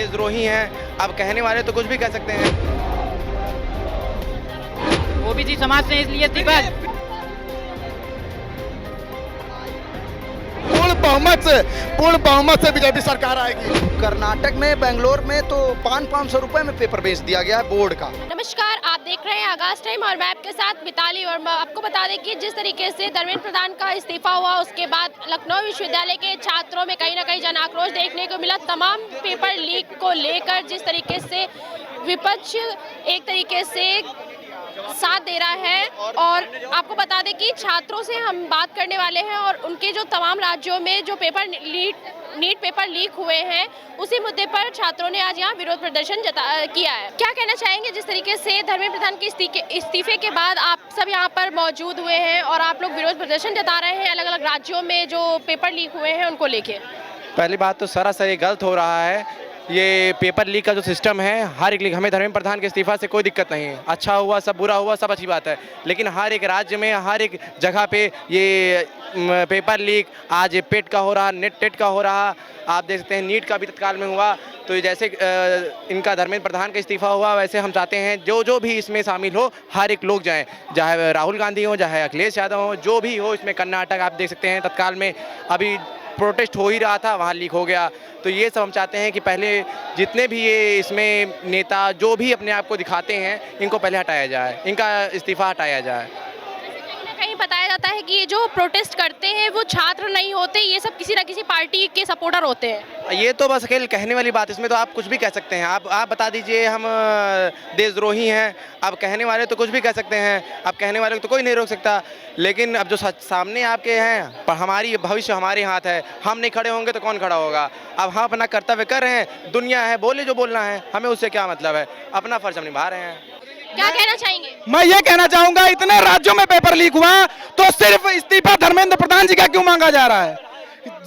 देशद्रोही हैं। अब कहने वाले तो कुछ भी कह सकते हैं। ओबीसी समाज से इसलिए इस्तीफा। पूर्ण बहुमत से बीजेपी सरकार आएगी। कर्नाटक में, बेंगलोर में तो 500 रुपए में पेपर बेच दिया गया है बोर्ड का। नमस्कार, आप देख रहे हैं आगाज टाइम और मैं आपके साथ मिताली। और आपको बता दें कि जिस तरीके से धर्मेंद्र प्रधान का इस्तीफा हुआ, उसके बाद लखनऊ विश्वविद्यालय के छात्रों में कहीं ना कहीं जन आक्रोश देखने को मिला। तमाम पेपर लीक को लेकर जिस तरीके से विपक्ष एक तरीके से साथ दे रहा है, और आपको बता दें कि छात्रों से हम बात करने वाले हैं और उनके जो तमाम राज्यों में जो नीट पेपर लीक हुए हैं, उसी मुद्दे पर छात्रों ने आज यहाँ विरोध प्रदर्शन किया है। क्या कहना चाहेंगे जिस तरीके से धर्मेंद्र प्रधान के इस्तीफे के बाद आप सब यहाँ पर मौजूद हुए हैं और आप लोग विरोध प्रदर्शन जता रहे हैं अलग अलग राज्यों में जो पेपर लीक हुए हैं उनको लेके? पहली बात तो सरासर ये गलत हो रहा है। ये पेपर लीक का जो सिस्टम है, हर एक लीक, हमें धर्मेंद्र प्रधान के इस्तीफा से कोई दिक्कत नहीं है। अच्छा हुआ, सब बुरा हुआ, सब अच्छी बात है। लेकिन हर एक राज्य में, हर एक जगह पे ये पेपर लीक, आज पेट का हो रहा, टेट का हो रहा, आप देख सकते हैं नीट का भी तत्काल में हुआ। तो जैसे इनका धर्मेंद्र प्रधान का इस्तीफा हुआ, वैसे हम चाहते हैं जो भी इसमें शामिल हो, हर एक लोग जाएँ, चाहे राहुल गांधी हो, चाहे अखिलेश यादव हो, जो भी हो इसमें। कर्नाटक आप देख सकते हैं तत्काल में अभी प्रोटेस्ट हो ही रहा था, वहाँ लीक हो गया। तो ये सब हम चाहते हैं कि पहले जितने भी ये इसमें नेता जो भी अपने आप को दिखाते हैं, इनको पहले हटाया जाए, इनका इस्तीफा हटाया जाए। कहीं बताया जाता है कि ये जो प्रोटेस्ट करते हैं वो छात्र नहीं होते, ये सब किसी ना किसी पार्टी के सपोर्टर होते हैं। ये तो बस खेल कहने वाली बात, इसमें तो आप कुछ भी कह सकते हैं। आप बता दीजिए हम देशद्रोही हैं। अब कहने वाले तो कुछ भी कह सकते हैं, अब कहने वाले तो कोई नहीं रोक सकता। लेकिन अब जो सामने आपके हैं, पर हमारी भविष्य हमारे हाथ है। हम नहीं खड़े होंगे तो कौन खड़ा होगा? अब हम अपना कर्तव्य कर रहे हैं, दुनिया है, बोले जो बोलना है, हमें उससे क्या मतलब है? अपना फर्ज हम निभा रहे हैं। क्या कहना चाहेंगे? मैं ये कहना चाहूंगा, इतने राज्यों में पेपर लीक हुआ तो सिर्फ इस्तीफा धर्मेंद्र प्रधान जी का क्यों मांगा जा रहा है?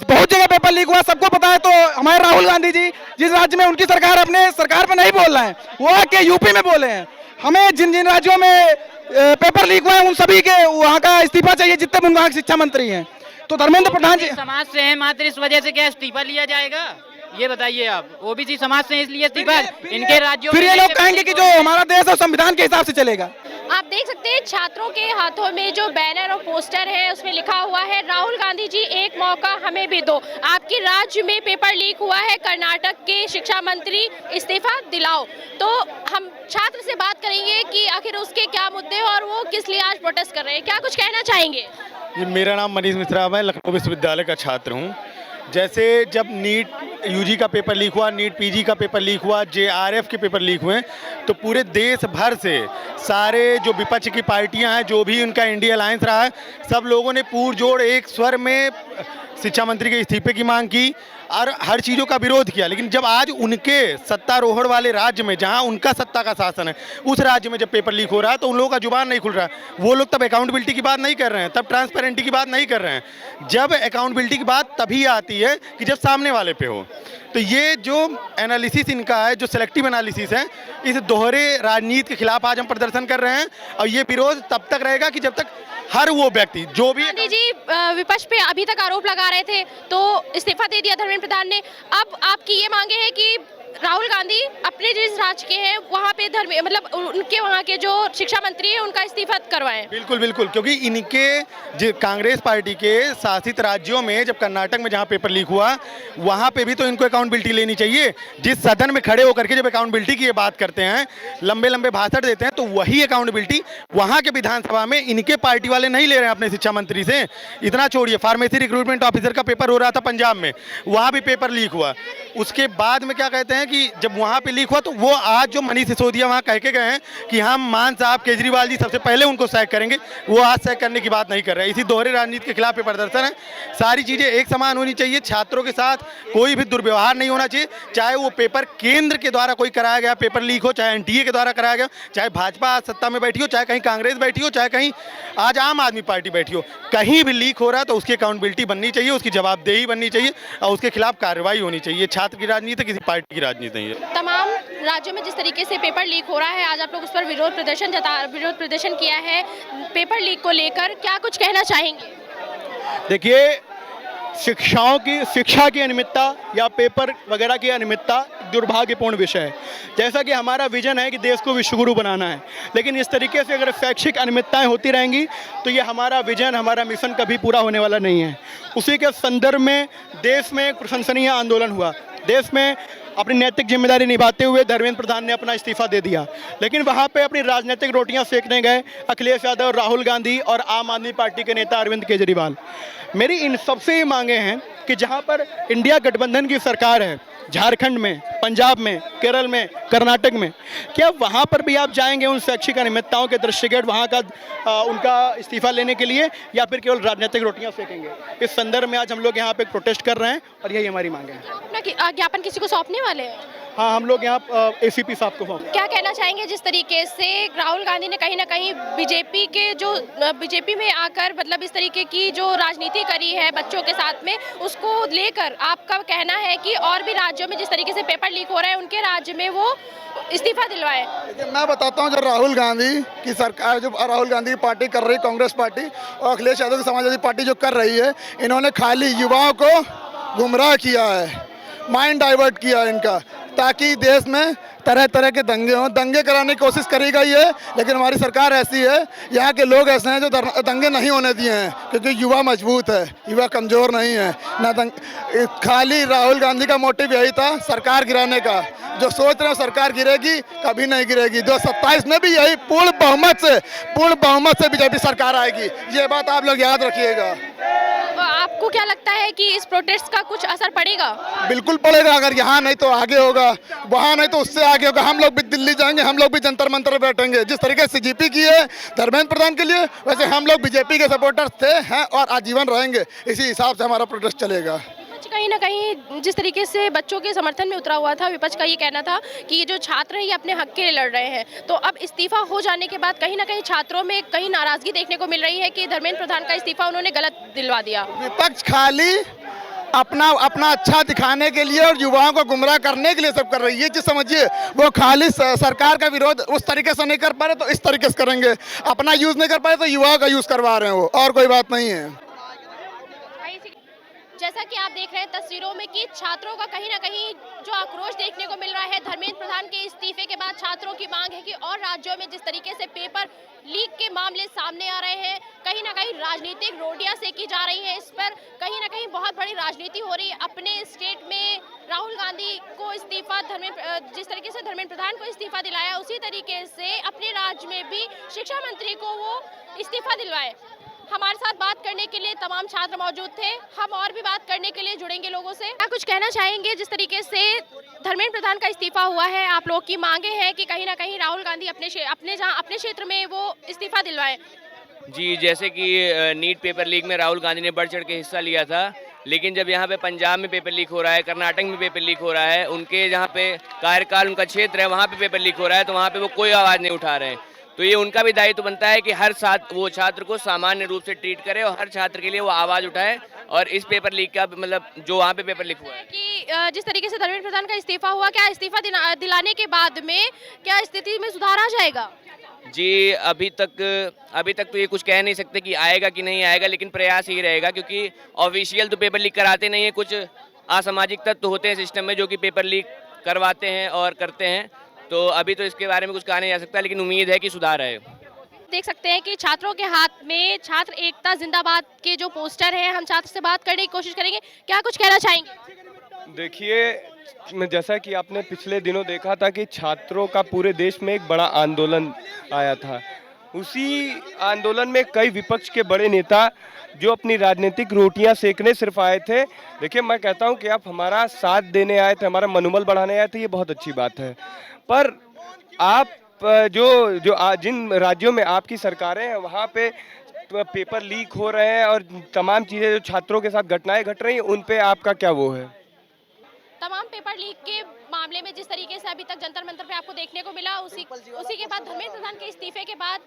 बहुत जगह पेपर लीक हुआ, सबको पता है। तो हमारे राहुल गांधी जी जिस राज्य में उनकी सरकार अपने सरकार पे नहीं बोल रहे हैं, वो आके यूपी में बोले हैं। हमें जिन जिन राज्यों में पेपर लीक हुआ है उन सभी के वहाँ का इस्तीफा चाहिए, जितने वहाँ के शिक्षा मंत्री हैं। तो धर्मेंद्र प्रधान जी समाज से है, मात्र इस वजह से क्या इस्तीफा लिया जाएगा? ये बताइए आप। ओबीसी समाज से इसलिए इस्तीफा, इनके राज्यों फिर ये लोग कहेंगे कि जो हमारा देश है संविधान के हिसाब से चलेगा। आप देख सकते हैं छात्रों के हाथों में जो बैनर और पोस्टर है, उसमें लिखा हुआ है राहुल गांधी जी एक मौका हमें भी दो। आपके राज्य में पेपर लीक हुआ है, कर्नाटक के शिक्षा मंत्री इस्तीफा दिलाओ। तो हम छात्र से बात करेंगे कि आखिर उसके क्या मुद्दे हैं और वो किस लिए आज प्रोटेस्ट कर रहे हैं। क्या कुछ कहना चाहेंगे? मेरा नाम मनीष मिश्रा, मैं लखनऊ विश्वविद्यालय का छात्र हूँ। जैसे जब नीट यूजी का पेपर लीक हुआ, नीट पीजी का पेपर लीक हुआ, जेआरएफ के पेपर लीक हुए, तो पूरे देश भर से सारे जो विपक्ष की पार्टियां हैं, जो भी उनका इंडिया अलायंस रहा है, सब लोगों ने पुरजोर एक स्वर में शिक्षा मंत्री के इस्तीफे की मांग की और हर चीज़ों का विरोध किया। लेकिन जब आज उनके सत्तारोहण वाले राज्य में, जहां उनका सत्ता का शासन है, उस राज्य में जब पेपर लीक हो रहा है तो उन लोगों का जुबान नहीं खुल रहा। वो लोग तब अकाउंटेबिलिटी की बात नहीं कर रहे हैं, तब ट्रांसपेरेंटी की बात नहीं कर रहे हैं। जब अकाउंटेबिलिटी की बात तभी आती है कि जब सामने वाले पे हो। तो ये जो एनालिसिस इनका है, जो सेलेक्टिव एनालिसिस है, इस दोहरे राजनीति के खिलाफ आज हम प्रदर्शन कर रहे हैं। और ये विरोध तब तक रहेगा कि जब तक हर वो व्यक्ति जो भी गांधी जी विपक्ष पे अभी तक आरोप लगा रहे थे, तो इस्तीफा दे दिया धर्मेंद्र प्रधान ने। अब आपकी ये मांगे हैं कि राहुल गांधी अपने जिस राज्य के हैं वहाँ पे मतलब उनके वहाँ के जो शिक्षा मंत्री हैं उनका इस्तीफा करवाएं। बिल्कुल बिल्कुल, क्योंकि इनके कांग्रेस पार्टी के शासित राज्यों में, जब कर्नाटक में जहाँ पेपर लीक हुआ, वहाँ पे भी तो इनको अकाउंटेबिलिटी लेनी चाहिए। जिस सदन में खड़े होकर के जब अकाउंटेबिलिटी की ये बात करते हैं, लंबे लंबे भाषण देते हैं, तो वही अकाउंटेबिलिटी वहाँ के विधानसभा में इनके पार्टी वाले नहीं ले रहे हैं अपने शिक्षा मंत्री से। इतना छोड़िए, फार्मेसी रिक्रूटमेंट ऑफिसर का पेपर हो रहा था पंजाब में, वहाँ भी पेपर लीक हुआ। उसके बाद में क्या कहते हैं कि जब वहाँ पे लीक हुआ, तो वो आज जो मनीष सिसोदिया वहाँ कह के गए हैं कि हम मान साहब केजरीवाल जी सबसे पहले उनको सैक करेंगे, वो आज सैक करने की बात नहीं कर रहे हैं। इसी दोहरे राजनीति के खिलाफ ये प्रदर्शन है। सारी चीज़ें एक समान होनी चाहिए, छात्रों के साथ कोई भी दुर्व्यवहार नहीं होना चाहिए। चाहे वो पेपर केंद्र के द्वारा कोई कराया गया पेपर लीक हो, चाहे एनटीए के द्वारा कराया गया, चाहे भाजपा आज सत्ता में बैठी हो, चाहे कहीं कांग्रेस बैठी हो, चाहे कहीं आज आम आदमी पार्टी बैठी हो, कहीं भी लीक हो रहा है तो उसकी अकाउंटेबिलिटी बननी चाहिए, उसकी जवाबदेही बननी चाहिए और उसके खिलाफ कार्रवाई होनी चाहिए। छात्र की राजनीति किसी पार्टी की राजनीति नहीं है। तमाम राज्यों में जिस तरीके से पेपर लीक हो रहा है, आज आप लोग उस पर विरोध प्रदर्शन किया है पेपर लीक को लेकर, क्या कुछ कहना चाहेंगे? देखिए, शिक्षा की अनियमितता या पेपर वगैरह की अनियमितता दुर्भाग्यपूर्ण विषय है। जैसा कि हमारा विजन है कि देश को विश्वगुरु बनाना है, लेकिन इस तरीके से अगर शैक्षिक अनियमितताएं होती रहेंगी तो ये हमारा विजन, हमारा मिशन कभी पूरा होने वाला नहीं है। उसी के संदर्भ में देश में एक प्रशंसनीय आंदोलन हुआ। देश में अपनी नैतिक जिम्मेदारी निभाते हुए धर्मेंद्र प्रधान ने अपना इस्तीफा दे दिया, लेकिन वहाँ पे अपनी राजनीतिक रोटियां सेकने गए अखिलेश यादव, राहुल गांधी और आम आदमी पार्टी के नेता अरविंद केजरीवाल। मेरी इन सबसे ही मांगे हैं कि जहाँ पर इंडिया गठबंधन की सरकार है, झारखंड में, पंजाब में, केरल में, कर्नाटक में, क्या वहाँ पर भी आप जाएंगे उन शैक्षिक अनियमितताओं के दृष्टिगत वहाँ का उनका इस्तीफा लेने के लिए, या फिर केवल राजनीतिक रोटियां सेकेंगे? इस संदर्भ में आज हम लोग यहाँ पे प्रोटेस्ट कर रहे हैं और यही हमारी मांग है। अपना ज्ञापन किसी को सौंपने वाले हैं? हाँ, हम लोग यहाँ एसीपी साहब को सौंप। क्या कहना चाहेंगे जिस तरीके से राहुल गांधी ने कहीं ना कहीं बीजेपी में आकर मतलब इस तरीके की जो राजनीति करी है बच्चों के साथ में, उसको लेकर आपका कहना है कि और भी राज्यों में जिस तरीके से पेपर लीक हो रहे हैं उनके राज्य में वो इस्तीफा दिलवाए? मैं बताता हूँ, जो राहुल गांधी की सरकार, जो राहुल गांधी की पार्टी कर रही है, कांग्रेस पार्टी, और अखिलेश यादव की समाजवादी पार्टी जो कर रही है, इन्होंने खाली युवाओं को गुमराह किया है, माइंड डाइवर्ट किया है इनका, ताकि देश में तरह तरह के दंगे हों। दंगे कराने की कोशिश करी गई है, लेकिन हमारी सरकार ऐसी है, यहाँ के लोग ऐसे हैं जो दंगे नहीं होने दिए हैं, क्योंकि युवा मजबूत है, युवा कमज़ोर नहीं है ना। खाली राहुल गांधी का मोटिव यही था, सरकार गिराने का। जो सोच रहे हो सरकार गिरेगी, कभी नहीं गिरेगी। 2027 में भी यही पूर्ण बहुमत से बीजेपी सरकार आएगी, ये बात आप लोग याद रखिएगा। आपको क्या लगता है कि इस प्रोटेस्ट का कुछ असर पड़ेगा? बिल्कुल पड़ेगा, अगर यहाँ नहीं तो आगे होगा, वहाँ नहीं तो उससे आगे होगा। हम लोग भी दिल्ली जाएंगे, हम लोग भी जंतर मंतर बैठेंगे। जिस तरीके से जीपी की है धर्मेंद्र प्रधान के लिए, वैसे हम लोग बीजेपी के सपोर्टर्स थे, हैं और आजीवन रहेंगे। इसी हिसाब से हमारा प्रोटेस्ट चलेगा। कहीं ना कहीं जिस तरीके से बच्चों के समर्थन में उतरा हुआ था, विपक्ष का ये कहना था कि ये जो छात्र हैं ये अपने हक के लिए लड़ रहे हैं, तो अब इस्तीफा हो जाने के बाद कहीं ना कहीं छात्रों में कहीं नाराजगी देखने को मिल रही है कि धर्मेंद्र प्रधान का इस्तीफा उन्होंने गलत दिलवा दिया। विपक्ष खाली अपना अच्छा दिखाने के लिए और युवाओं को गुमराह करने के लिए सब कर रही है। ये चीज समझिए, वो खाली सरकार का विरोध उस तरीके से नहीं कर पा रहे तो इस तरीके से करेंगे, अपना यूज नहीं कर पा रहे तो युवाओं का यूज करवा रहे हैं वो, और कोई बात नहीं है। जैसा कि आप देख रहे हैं तस्वीरों में कि छात्रों का कहीं ना कहीं जो आक्रोश देखने को मिल रहा है धर्मेंद्र प्रधान के इस्तीफे के बाद, छात्रों की मांग है कि और राज्यों में जिस तरीके से पेपर लीक के मामले सामने आ रहे हैं, कहीं ना कहीं राजनीतिक रोटियां सेकी जा रही हैं, इस पर कहीं ना कहीं बहुत बड़ी राजनीति हो रही है। अपने स्टेट में राहुल गांधी को इस्तीफा, जिस तरीके से धर्मेंद्र प्रधान को इस्तीफा दिलाया, उसी तरीके से अपने राज्य में भी शिक्षा मंत्री को वो इस्तीफा दिलवाए। हमारे साथ बात करने के लिए तमाम छात्र मौजूद थे, हम और भी बात करने के लिए जुड़ेंगे लोगों से। क्या कुछ कहना चाहेंगे जिस तरीके से धर्मेंद्र प्रधान का इस्तीफा हुआ है, आप लोग की मांगे हैं कि कहीं ना कहीं राहुल गांधी अपने क्षेत्र में वो इस्तीफा दिलवाए? जी, जैसे कि नीट पेपर लीक में राहुल गांधी ने बढ़ चढ़ के हिस्सा लिया था, लेकिन जब यहाँ पे पंजाब में पेपर लीक हो रहा है, कर्नाटक में पेपर लीक हो रहा है, उनके जहाँ पे कार्यकाल उनका क्षेत्र है वहाँ पे पेपर लीक हो रहा है, तो वहाँ पे वो कोई आवाज़ नहीं उठा रहे हैं। तो ये उनका भी दायित्व बनता है कि हर वो छात्र को सामान्य रूप से ट्रीट करे और हर छात्र के लिए वो आवाज़ उठाए। और इस पेपर लीक का मतलब जो वहाँ पे पेपर लीक हुआ है कि जिस तरीके से धर्मेंद्र प्रधान का इस्तीफा हुआ, क्या इस्तीफा दिलाने के बाद में क्या स्थिति में सुधार आ जाएगा? जी, अभी तक तो ये कुछ कह नहीं सकते कि आएगा कि नहीं आएगा, लेकिन प्रयास ही रहेगा, क्योंकि ऑफिशियल तो पेपर लीक कराते नहीं है। कुछ असामाजिक तत्व होते हैं सिस्टम में जो कि पेपर लीक करवाते हैं और करते हैं, तो अभी तो इसके बारे में कुछ कहा नहीं जा सकता, लेकिन उम्मीद है कि सुधार है। देख सकते हैं कि छात्रों के हाथ में छात्र एकता जिंदाबाद के जो पोस्टर हैं, हम छात्र से बात करने की कोशिश करेंगे। क्या कुछ कहना चाहेंगे? देखिए, जैसा कि आपने पिछले दिनों देखा था कि छात्रों का पूरे देश में एक बड़ा आंदोलन आया था, उसी आंदोलन में कई विपक्ष के बड़े नेता जो अपनी राजनीतिक रोटियां सेकने सिर्फ आए थे। देखिए, मैं कहता हूं कि आप हमारा साथ देने आए थे, हमारा मनोबल बढ़ाने आए थे, ये बहुत अच्छी बात है। पर आप जिन राज्यों में आपकी सरकारें हैं वहाँ पे पेपर लीक हो रहे हैं और तमाम चीज़ें जो छात्रों के साथ घटनाएं घट रही हैं, उन पे आपका क्या वो है? तमाम पेपर लीक के मामले में जिस तरीके से अभी तक जंतर मंतर पे आपको देखने को मिला, उसी के बाद धर्मेंद्र प्रधान के इस्तीफे के बाद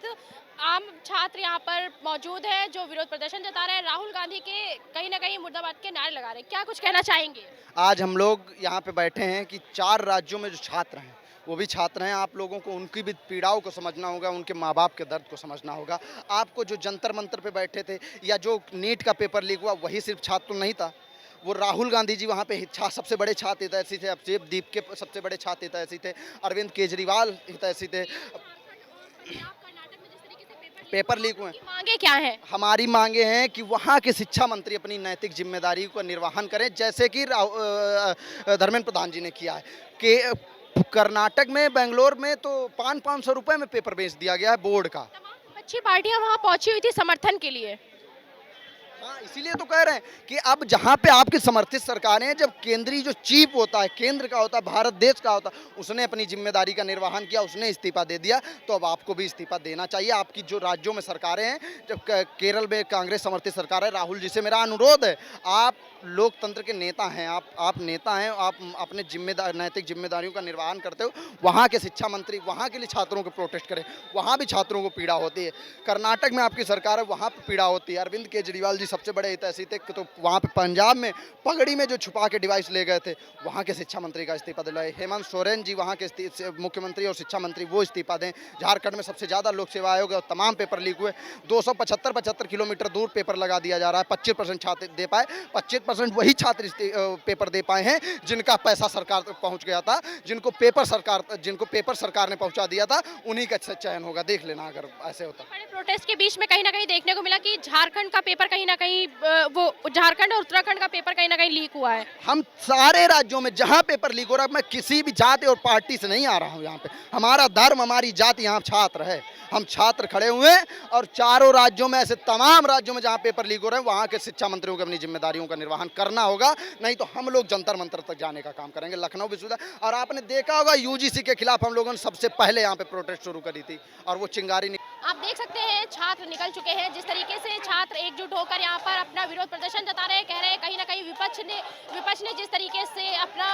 आम छात्र यहाँ पर मौजूद है जो विरोध प्रदर्शन जता रहे हैं, राहुल गांधी के कहीं ना कहीं मुर्दाबाद के नारे लगा रहे हैं। क्या कुछ कहना चाहेंगे? आज हम लोग यहाँ पे बैठे हैं कि 4 राज्यों में जो छात्र हैं वो भी छात्र हैं। आप लोगों को उनकी भी पीड़ाओं को समझना होगा, उनके माँ बाप के दर्द को समझना होगा। आपको जो जंतर मंतर पे बैठे थे या जो नीट का पेपर लीक हुआ, वही सिर्फ छात्र नहीं था, वो राहुल गांधी जी वहाँ पे सबसे बड़े छात्र हितैषी थे, अवधेश के सबसे बड़े छात्र हितैषी थे, अरविंद केजरीवाल हितैषी थे। पेपर लीक हुए, मांगे क्या है? हमारी मांगे हैं कि वहाँ के शिक्षा मंत्री अपनी नैतिक जिम्मेदारी का निर्वहन करें, जैसे कि धर्मेंद्र प्रधान जी ने किया है कि कर्नाटक में, बेंगलोर में तो 500 रुपए में पेपर बेच दिया गया है बोर्ड का। अच्छी पार्टियां वहां पहुंची हुई थी समर्थन के लिए। हाँ, इसीलिए तो कह रहे हैं कि अब जहाँ पे आपकी समर्थित सरकारें हैं, जब केंद्रीय जो चीफ होता है, केंद्र का होता है, भारत देश का होता है, उसने अपनी जिम्मेदारी का निर्वहन किया, उसने इस्तीफा दे दिया, तो अब आपको भी इस्तीफा देना चाहिए। आपकी जो राज्यों में सरकारें हैं, जब केरल में कांग्रेस समर्थित सरकार है, राहुल जी से मेरा अनुरोध है, आप लोकतंत्र के नेता हैं, आप नेता हैं, आप अपने नैतिक जिम्मेदारियों का निर्वहन करते हो, वहाँ के शिक्षा मंत्री वहाँ के लिए छात्रों को प्रोटेस्ट करें। वहाँ भी छात्रों को पीड़ा होती है। कर्नाटक में आपकी सरकार है, वहाँ पर पीड़ा होती है। अरविंद केजरीवाल जी सबसे बड़े हितैषी थे, तो वहाँ पे पंजाब में पगड़ी में जो छुपा के डिवाइस ले गए थे, वहाँ के शिक्षा मंत्री का इस्तीफा दिलाए। हेमंत सोरेन जी वहाँ के मुख्यमंत्री और शिक्षा मंत्री, वो इस्तीफा दें। झारखंड में सबसे ज़्यादा लोक सेवा आयोग है और तमाम पेपर लीक हुए। 275 किलोमीटर दूर पेपर लगा दिया जा रहा है। 25% छात्र दे पाए, 25% वही छात्र पेपर दे पाए हैं जिनका पैसा सरकार तक पहुँच गया था, जिनको पेपर सरकार ने पहुँचा दिया था, उन्हीं का चयन होगा। देख लेना अगर ऐसे होता। बड़े प्रोटेस्ट के बीच में कहीं ना कहीं देखने को मिला कि झारखंड का पेपर कहीं ना कहीं वो झारखंड और उत्तराखंड का पेपर कहीं ना कहीं लीक हुआ है। हम सारे राज्यों में जहां पेपर लीक हो रहा है, मैं किसी भी जाति और पार्टी से नहीं आ रहा हूं। यहाँ पे हमारा धर्म, हमारी जाति, यहाँ छात्र है, हम छात्र खड़े हुए हैं और चारों राज्यों में, ऐसे तमाम राज्यों में जहां पेपर लीक हो रहे हैं, वहां के शिक्षा मंत्रियों को अपनी जिम्मेदारियों का निर्वहन करना होगा, नहीं तो हम लोग जंतर मंतर तक जाने का काम करेंगे। लखनऊ विश्वविद्यालय, और आपने देखा होगा यूजीसी के खिलाफ हम लोगों ने सबसे पहले यहाँ पे प्रोटेस्ट शुरू करी थी और वो चिंगारी। आप देख सकते हैं छात्र निकल चुके हैं। जिस तरीके से छात्र एकजुट होकर यहाँ पर अपना विरोध प्रदर्शन जता रहे हैं, कह रहे हैं कहीं ना कहीं विपक्ष ने जिस तरीके से अपना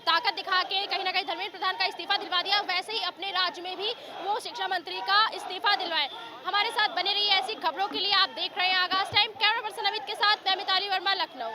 ताकत दिखा के कहीं ना कहीं धर्मेंद्र प्रधान का इस्तीफा दिलवा दिया, वैसे ही अपने राज्य में भी वो शिक्षा मंत्री का इस्तीफा दिलवाए। हमारे साथ बने रहिए ऐसी खबरों के लिए। आप देख रहे हैं आगाज टाइम। कैमरा पर्सन अमित के साथ मैं मिताली वर्मा, लखनऊ।